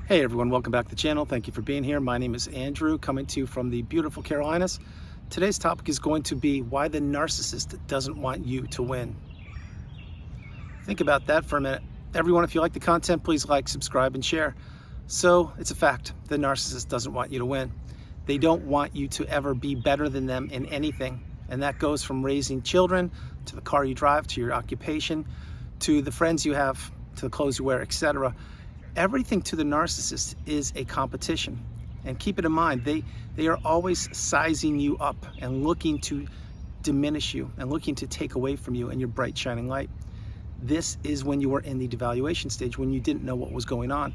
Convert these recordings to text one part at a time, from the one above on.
Hey everyone, welcome back to the channel. Thank you for being here. My name is Andrew, coming to you from the beautiful Carolinas. Today's topic is going to be why the narcissist doesn't want you to win. Think about that for a minute. Everyone, if you like the content, please like, subscribe, and share. So it's a fact, the narcissist doesn't want you to win. They don't want you to ever be better than them in anything. And that goes from raising children, to the car you drive, to your occupation, to the friends you have, to the clothes you wear, etc. Everything to the narcissist is a competition. And keep it in mind, they are always sizing you up and looking to diminish you and looking to take away from you and your bright shining light. This is when you were in the devaluation stage, when you didn't know what was going on.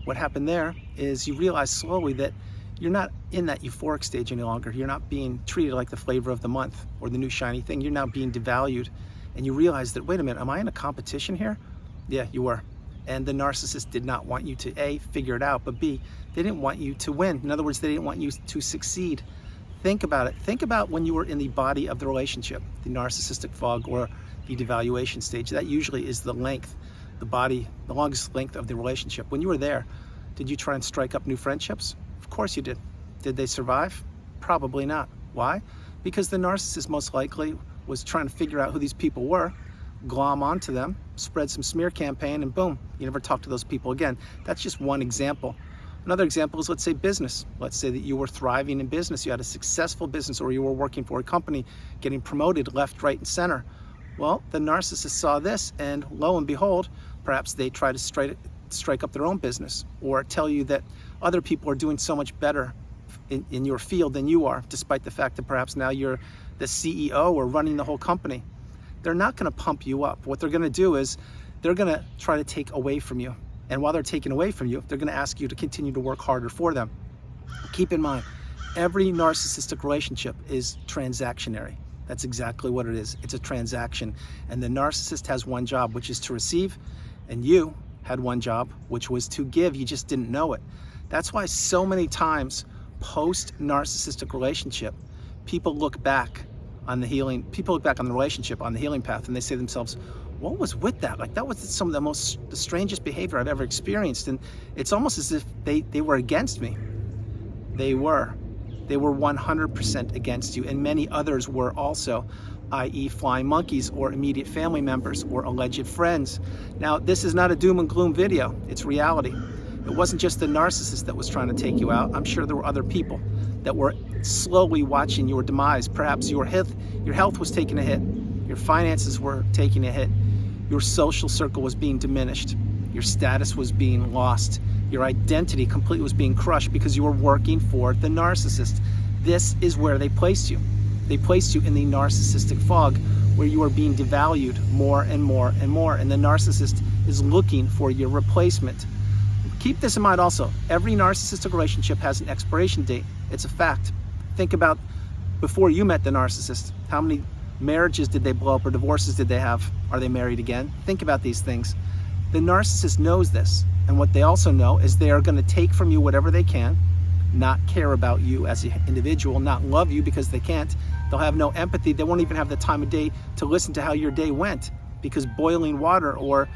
What happened there is you realize slowly that you're not in that euphoric stage any longer. You're not being treated like the flavor of the month or the new shiny thing. You're now being devalued. And you realize that, wait a minute, am I in a competition here? Yeah, you were. And the narcissist did not want you to A, figure it out, but B, they didn't want you to win. In other words, they didn't want you to succeed. Think about it. Think about when you were in the body of the relationship, the narcissistic fog or the devaluation stage. That usually is the length, the longest length of the relationship. When you were there, did you try and strike up new friendships? Of course you did. Did they survive? Probably not. Why? Because the narcissist most likely was trying to figure out who these people were, glom onto them, spread some smear campaign, and boom, you never talk to those people again. That's just one example. Another example is, let's say, business. Let's say that you were thriving in business, you had a successful business, or you were working for a company, getting promoted left, right, and center. Well, the narcissist saw this, and lo and behold, perhaps they try to strike up their own business, or tell you that other people are doing so much better in your field than you are, despite the fact that perhaps now you're the CEO or running the whole company. They're not going to pump you up. What they're going to do is they're going to try to take away from you. And while they're taking away from you, they're going to ask you to continue to work harder for them. Keep in mind, every narcissistic relationship is transactionary. That's exactly what it is. It's a transaction. And the narcissist has one job, which is to receive. And you had one job, which was to give. You just didn't know it. That's why so many times post-narcissistic relationship, people look back on the relationship, on the healing path, and they say to themselves, what was with that? Like, that was some of the strangest behavior I've ever experienced. And it's almost as if they were against me. They were 100% against you, and many others were also, i.e. flying monkeys or immediate family members or alleged friends. Now, this is not a doom and gloom video, it's reality. It wasn't just the narcissist that was trying to take you out. I'm sure there were other people that were slowly watching your demise. Perhaps your health was taking a hit, your finances were taking a hit, your social circle was being diminished, your status was being lost, your identity completely was being crushed because you were working for the narcissist. This is where they placed you. They placed you in the narcissistic fog, where you are being devalued more and more and more, and the narcissist is looking for your replacement. Keep this in mind also. Every narcissistic relationship has an expiration date. It's a fact. Think about before you met the narcissist. How many marriages did they blow up, or divorces did they have? Are they married again? Think about these things. The narcissist knows this. And what they also know is they are going to take from you whatever they can, not care about you as an individual, not love you because they can't. They'll have no empathy. They won't even have the time of day to listen to how your day went, because boiling water or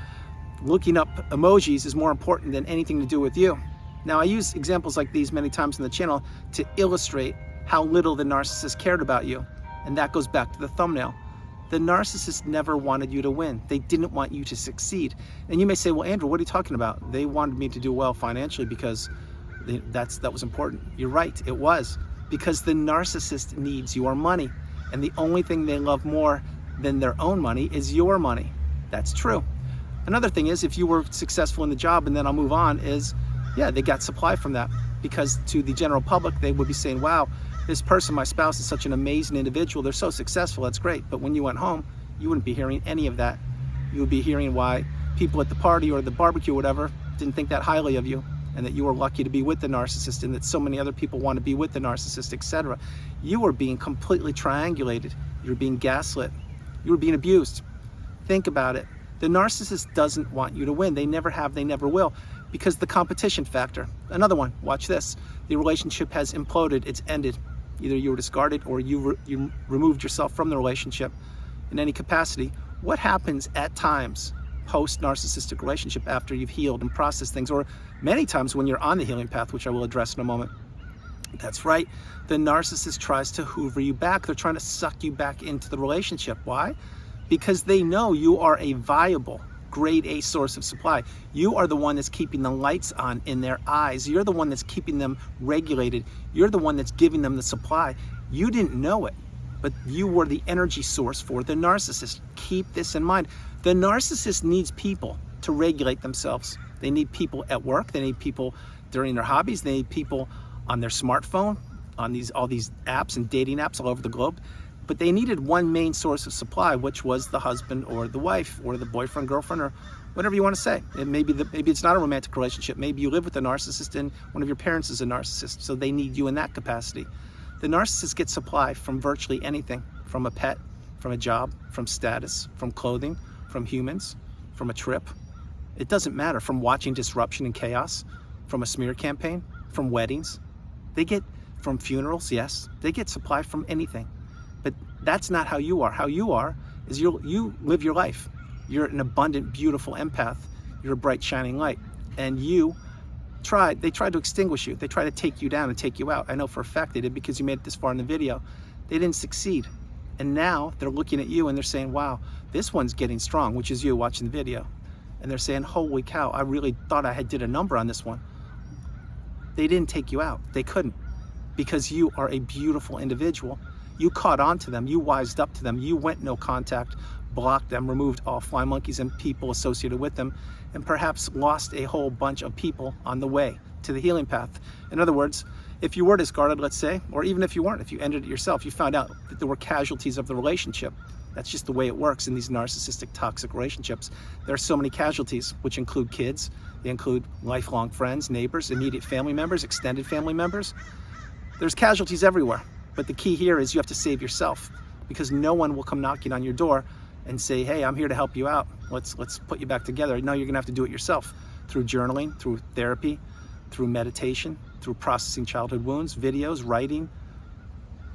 looking up emojis is more important than anything to do with you. Now, I use examples like these many times on the channel to illustrate how little the narcissist cared about you. And that goes back to the thumbnail. The narcissist never wanted you to win. They didn't want you to succeed. And you may say, well, Andrew, what are you talking about? They wanted me to do well financially because that was important. You're right, it was. Because the narcissist needs your money. And the only thing they love more than their own money is your money. That's true. Another thing is, if you were successful in the job, and then I'll move on, is, yeah, they got supply from that. Because to the general public, they would be saying, wow, this person, my spouse, is such an amazing individual. They're so successful, that's great. But when you went home, you wouldn't be hearing any of that. You would be hearing why people at the party or the barbecue or whatever didn't think that highly of you, and that you were lucky to be with the narcissist, and that so many other people want to be with the narcissist, etc. You were being completely triangulated. You were being gaslit. You were being abused. Think about it. The narcissist doesn't want you to win. They never have, they never will, because the competition factor. Another one, watch this. The relationship has imploded, it's ended. Either you were discarded or you removed yourself from the relationship in any capacity. What happens at times post-narcissistic relationship after you've healed and processed things, or many times when you're on the healing path, which I will address in a moment. That's right, the narcissist tries to hoover you back. They're trying to suck you back into the relationship. Why? Because they know you are a viable, grade A source of supply. You are the one that's keeping the lights on in their eyes. You're the one that's keeping them regulated. You're the one that's giving them the supply. You didn't know it, but you were the energy source for the narcissist. Keep this in mind. The narcissist needs people to regulate themselves. They need people at work. They need people during their hobbies. They need people on their smartphone, on all these apps and dating apps all over the globe. But they needed one main source of supply, which was the husband or the wife or the boyfriend, girlfriend, or whatever you want to say. And maybe it's not a romantic relationship. Maybe you live with a narcissist and one of your parents is a narcissist, so they need you in that capacity. The narcissist gets supply from virtually anything, from a pet, from a job, from status, from clothing, from humans, from a trip. It doesn't matter, from watching disruption and chaos, from a smear campaign, from weddings. They get from funerals, yes, they get supply from anything. But that's not how you are. How you are is you live your life. You're an abundant, beautiful empath. You're a bright, shining light. And they tried to extinguish you. They tried to take you down and take you out. I know for a fact they did, because you made it this far in the video. They didn't succeed. And now they're looking at you and they're saying, wow, this one's getting strong, which is you watching the video. And they're saying, holy cow, I really thought I did a number on this one. They didn't take you out. They couldn't, because you are a beautiful individual. You caught on to them. You wised up to them. You went no contact, blocked them, removed all fly monkeys and people associated with them, and perhaps lost a whole bunch of people on the way to the healing path. In other words, if you were discarded, let's say, or even if you weren't, if you ended it yourself, you found out that there were casualties of the relationship. That's just the way it works in these narcissistic, toxic relationships. There are so many casualties, which include kids. They include lifelong friends, neighbors, immediate family members, extended family members. There's casualties everywhere. But the key here is you have to save yourself, because no one will come knocking on your door and say, hey, I'm here to help you out. Let's put you back together. No, you're gonna have to do it yourself through journaling, through therapy, through meditation, through processing childhood wounds, videos, writing.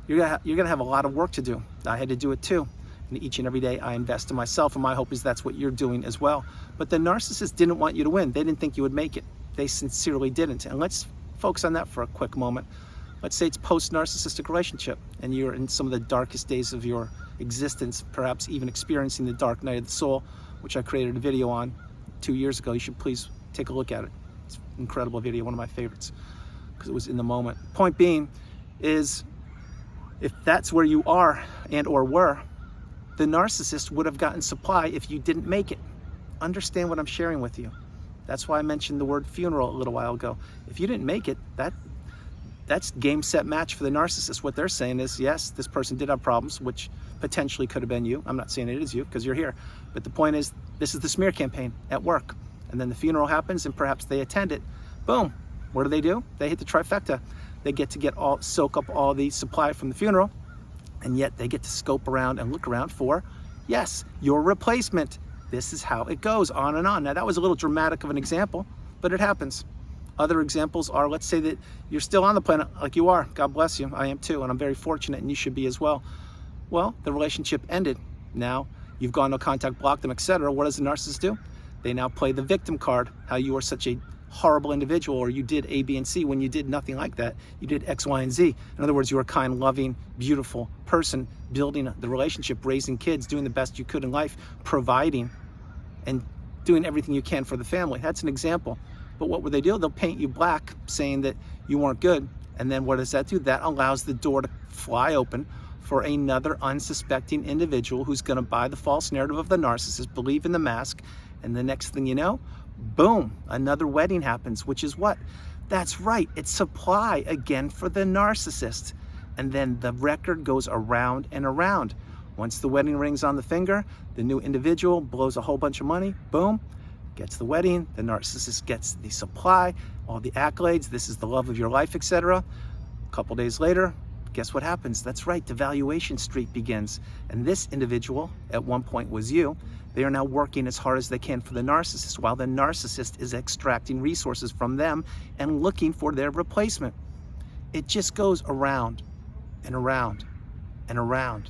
You're gonna have a lot of work to do. I had to do it too. And each and every day I invest in myself, and my hope is that's what you're doing as well. But the narcissist didn't want you to win. They didn't think you would make it. They sincerely didn't. And let's focus on that for a quick moment. Let's say it's post-narcissistic relationship and you're in some of the darkest days of your existence, perhaps even experiencing the dark night of the soul, which I created a video on 2 years ago. You should please take a look at it. It's an incredible video, one of my favorites, because it was in the moment. Point being is, if that's where you are and or were, the narcissist would have gotten supply if you didn't make it. Understand what I'm sharing with you. That's why I mentioned the word funeral a little while ago. If you didn't make it, that's game, set, match for the narcissist. What they're saying is, yes, this person did have problems, which potentially could have been you. I'm not saying it is you, because you're here. But the point is, this is the smear campaign at work. And then the funeral happens and perhaps they attend it. Boom. What do? They hit the trifecta. They get to soak up all the supply from the funeral, and yet they get to scope around and look around for, yes, your replacement. This is how it goes, on and on. Now, that was a little dramatic of an example, but it happens. Other examples are, let's say that you're still on the planet like you are. God bless you. I am too, and I'm very fortunate, and you should be as well. Well, the relationship ended. Now you've gone no contact, blocked them, etc. What does the narcissist do? They now play the victim card, how you are such a horrible individual, or you did A, B, and C when you did nothing like that. You did X, Y, and Z. In other words, you were a kind, loving, beautiful person, building the relationship, raising kids, doing the best you could in life, providing, and doing everything you can for the family. That's an example. But what would they do? They'll paint you black, saying that you weren't good. And then what does that do? That allows the door to fly open for another unsuspecting individual who's going to buy the false narrative of the narcissist, believe in the mask, and the next thing you know, boom, another wedding happens, which is what? That's right, it's supply again for the narcissist. And then the record goes around and around. Once the wedding ring's on the finger, the new individual blows a whole bunch of money, boom, gets the wedding, the narcissist gets the supply, all the accolades, this is the love of your life, etc. A couple days later, guess what happens? That's right, devaluation streak begins. And this individual at one point was you. They are now working as hard as they can for the narcissist, while the narcissist is extracting resources from them and looking for their replacement. It just goes around and around and around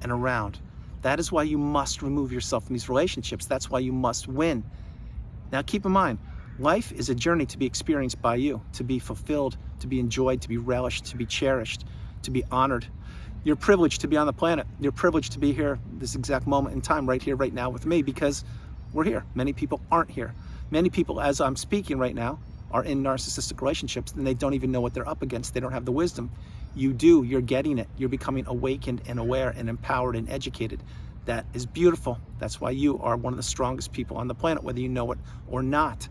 and around. That is why you must remove yourself from these relationships. That's why you must win. Now keep in mind, life is a journey to be experienced by you, to be fulfilled, to be enjoyed, to be relished, to be cherished, to be honored. You're privileged to be on the planet. You're privileged to be here this exact moment in time, right here, right now with me, because we're here. Many people aren't here. Many people, as I'm speaking right now, are in narcissistic relationships and they don't even know what they're up against. They don't have the wisdom. You do, you're getting it. You're becoming awakened and aware and empowered and educated. That is beautiful. That's why you are one of the strongest people on the planet, whether you know it or not.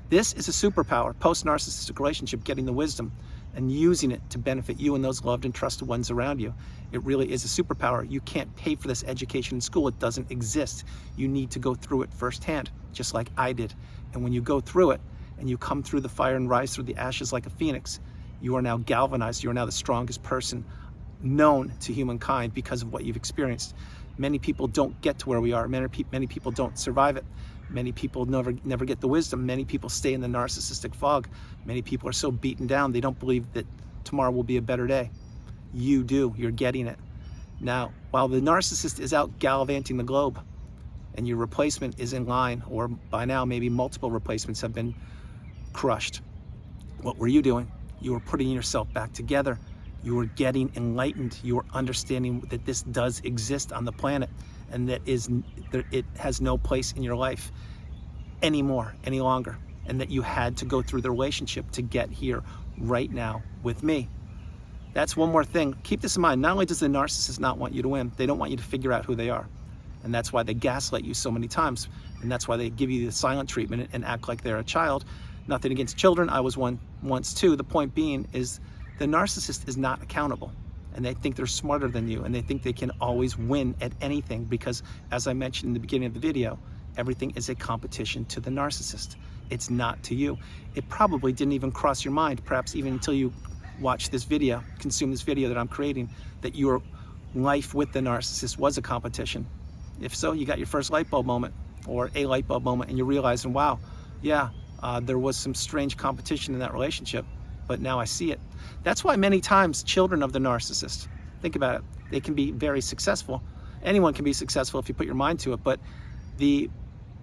This is a superpower, post-narcissistic relationship, getting the wisdom and using it to benefit you and those loved and trusted ones around you. It really is a superpower. You can't pay for this education in school. It doesn't exist. You need to go through it firsthand, just like I did. And when you go through it and you come through the fire and rise through the ashes like a phoenix, you are now galvanized. You are now the strongest person known to humankind because of what you've experienced. Many people don't get to where we are. Many people don't survive it. Many people never get the wisdom. Many people stay in the narcissistic fog. Many people are so beaten down they don't believe that tomorrow will be a better day. You do. You're getting it. Now, while the narcissist is out gallivanting the globe and your replacement is in line, or by now maybe multiple replacements have been crushed, what were you doing? You were putting yourself back together. You were getting enlightened. You were understanding that this does exist on the planet and that it has no place in your life anymore, any longer, and that you had to go through the relationship to get here right now with me. That's one more thing. Keep this in mind. Not only does the narcissist not want you to win, they don't want you to figure out who they are. And that's why they gaslight you so many times. And that's why they give you the silent treatment and act like they're a child. Nothing against children. I was one once too. The point being is the narcissist is not accountable. And they think they're smarter than you. And they think they can always win at anything because, as I mentioned in the beginning of the video, everything is a competition to the narcissist. It's not to you. It probably didn't even cross your mind, perhaps even until you watch this video, consume this video that I'm creating, that your life with the narcissist was a competition. If so, you got your first light bulb moment, or a light bulb moment, and you realize, wow, yeah, there was some strange competition in that relationship, but now I see it. That's why many times children of the narcissist, think about it, they can be very successful. Anyone can be successful if you put your mind to it, but the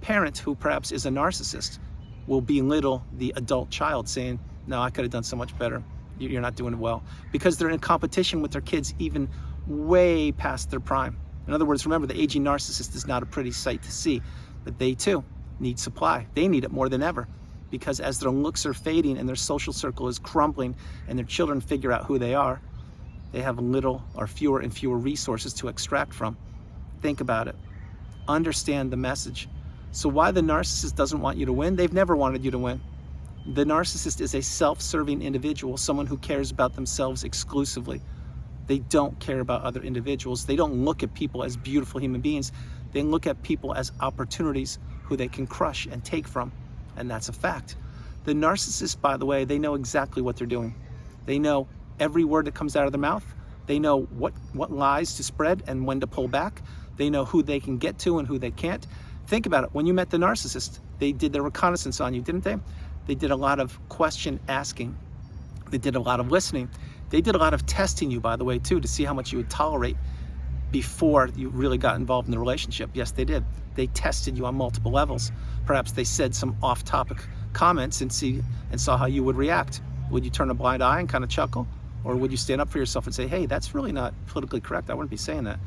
parent who perhaps is a narcissist will belittle the adult child, saying, no, I could have done so much better. You're not doing it well. Because they're in competition with their kids even way past their prime. In other words, remember, the aging narcissist is not a pretty sight to see, but they too need supply. They need it more than ever, because as their looks are fading and their social circle is crumbling and their children figure out who they are, they have little or fewer and fewer resources to extract from. Think about it. Understand the message. So why the narcissist doesn't want you to win? They've never wanted you to win. The narcissist is a self-serving individual, someone who cares about themselves exclusively. They don't care about other individuals. They don't look at people as beautiful human beings. They look at people as opportunities who they can crush and take from. And that's a fact. The narcissist, by the way, they know exactly what they're doing. They know every word that comes out of their mouth. They know what lies to spread and when to pull back. They know who they can get to and who they can't. Think about it. When you met the narcissist, they did their reconnaissance on you, didn't they? They did a lot of question asking. They did a lot of listening. They did a lot of testing you, by the way, too, to see how much you would tolerate before you really got involved in the relationship. Yes, they did. They tested you on multiple levels. Perhaps they said some off-topic comments and saw how you would react. Would you turn a blind eye and kind of chuckle? Or would you stand up for yourself and say, hey, that's really not politically correct. I wouldn't be saying that.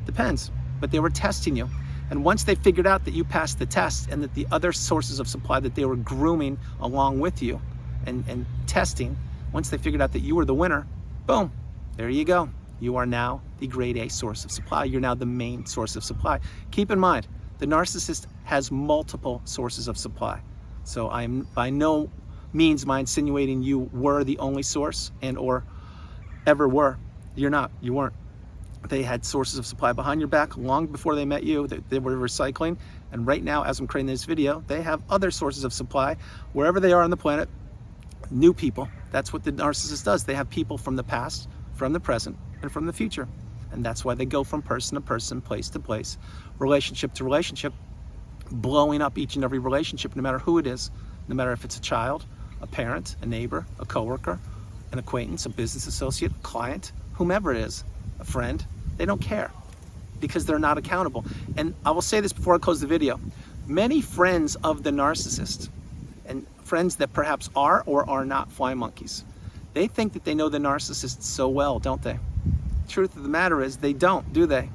Depends. But they were testing you. And once they figured out that you passed the test and that the other sources of supply that they were grooming along with you and testing, once they figured out that you were the winner, boom, there you go. You are now the grade A source of supply. You're now the main source of supply. Keep in mind, the narcissist has multiple sources of supply. So I'm by no means insinuating you were the only source and or ever were. You're not. You weren't. They had sources of supply behind your back long before they met you. They were recycling. And right now, as I'm creating this video, they have other sources of supply wherever they are on the planet. New people. That's what the narcissist does. They have people from the past, from the present, and from the future. And that's why they go from person to person, place to place, relationship to relationship, blowing up each and every relationship, no matter who it is, no matter if it's a child, a parent, a neighbor, a coworker, an acquaintance, a business associate, client, whomever it is, a friend. They don't care. because they're not accountable. And I will say this before I close the video. Many friends of the narcissist, and friends that perhaps are or are not fly monkeys, they think that they know the narcissist so well, don't they? Truth of the matter is they don't, do they?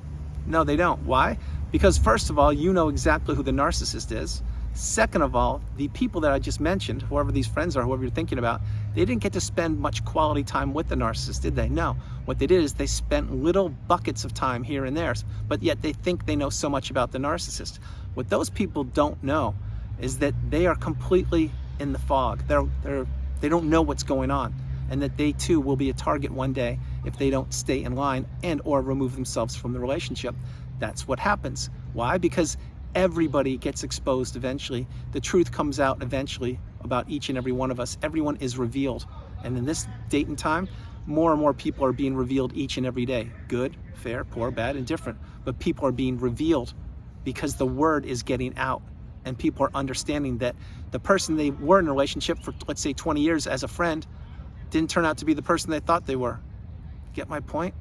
No, they don't. Why? Because first of all, you know exactly who the narcissist is. Second of all, the people that I just mentioned, whoever these friends are, whoever you're thinking about, they didn't get to spend much quality time with the narcissist, did they? No. What they did is they spent little buckets of time here and there, but yet they think they know so much about the narcissist. What those people don't know is that they are completely in the fog. They don't know what's going on, and that they too will be a target one day if they don't stay in line and or remove themselves from the relationship. That's what happens. Why? Because everybody gets exposed eventually. The truth comes out eventually about each and every one of us. Everyone is revealed. And in this date and time, more and more people are being revealed each and every day. Good, fair, poor, bad, indifferent. But people are being revealed because the word is getting out. And people are understanding that the person they were in a relationship for, let's say, 20 years as a friend didn't turn out to be the person they thought they were. Get my point?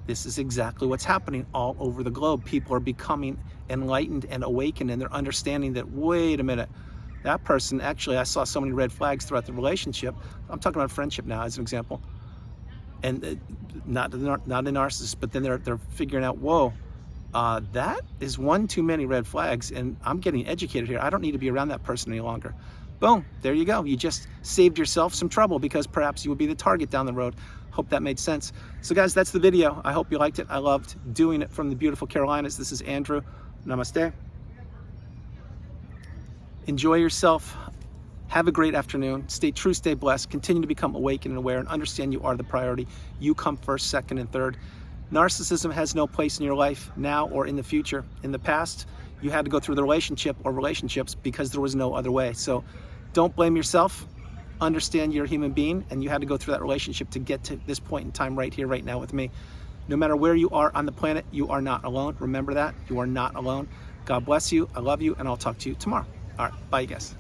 This is exactly what's happening all over the globe. People are becoming enlightened and awakened, and they're understanding that, wait a minute, that person, actually, I saw so many red flags throughout the relationship. I'm talking about friendship now as an example. And not a narcissist, but then they're figuring out, whoa, that is one too many red flags, and I'm getting educated here. I don't need to be around that person any longer. Boom, there you go. You just saved yourself some trouble because perhaps you would be the target down the road. Hope that made sense. So guys, that's the video. I hope you liked it. I loved doing it from the beautiful Carolinas. This is Andrew. Namaste. Enjoy yourself. Have a great afternoon. Stay true, stay blessed. Continue to become awakened and aware, and understand you are the priority. You come first, second, and third. Narcissism has no place in your life now or in the future. In the past, you had to go through the relationship or relationships because there was no other way. So don't blame yourself. Understand you're a human being, and you had to go through that relationship to get to this point in time right here, right now with me. No matter where you are on the planet, you are not alone. Remember that. You are not alone. God bless you. I love you, and I'll talk to you tomorrow. All right. Bye, you guys.